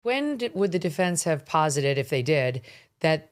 Would the defense have posited, if they did, that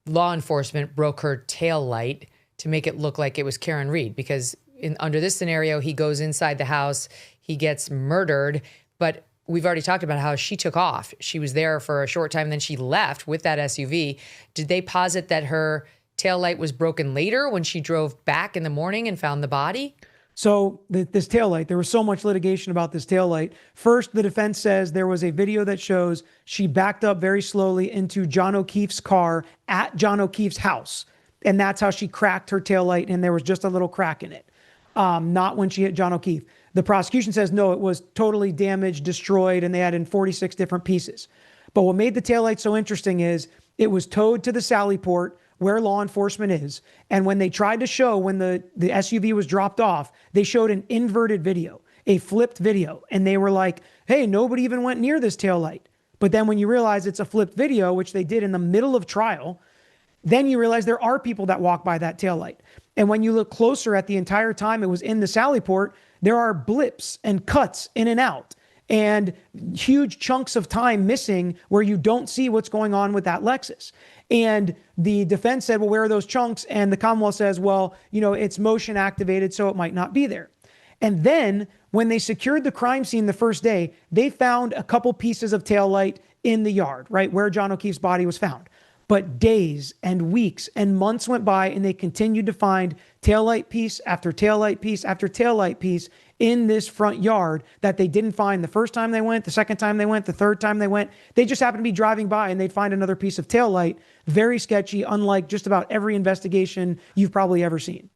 law enforcement broke her tail light to make it look like it was Karen Reed? Because under this scenario, he goes inside the house, he gets murdered, but we've already talked about how she took off. She was there for a short time, then she left with that SUV. Did they posit that her tail light was broken later when she drove back in the morning and found the body? So this taillight, there was so much litigation about this taillight. First, the defense says there was a video that shows she backed up very slowly into John O'Keefe's car at John O'Keefe's house. And that's how she cracked her taillight, and there was just a little crack in it. Not when she hit John O'Keefe. The prosecution says, no, it was totally damaged, destroyed, and they had in 46 different pieces. But what made the taillight so interesting is it was towed to the Sally Port, where law enforcement is. And when they tried to show when the SUV was dropped off, they showed an inverted video, a flipped video. And they were like, hey, nobody even went near this taillight. But then when you realize it's a flipped video, which they did in the middle of trial, then you realize there are people that walk by that taillight. And when you look closer at the entire time it was in the Sally Port, there are blips and cuts in and out and huge chunks of time missing where you don't see what's going on with that Lexus. And the defense said, well, where are those chunks? And the Commonwealth says, well, it's motion activated, so it might not be there. And then when they secured the crime scene the first day, they found a couple pieces of taillight in the yard, right where John O'Keefe's body was found. But days and weeks and months went by, and they continued to find taillight piece after taillight piece after taillight piece in this front yard that they didn't find the first time they went, the second time they went, the third time they went. They just happened to be driving by and they'd find another piece of taillight. Very sketchy, unlike just about every investigation you've probably ever seen.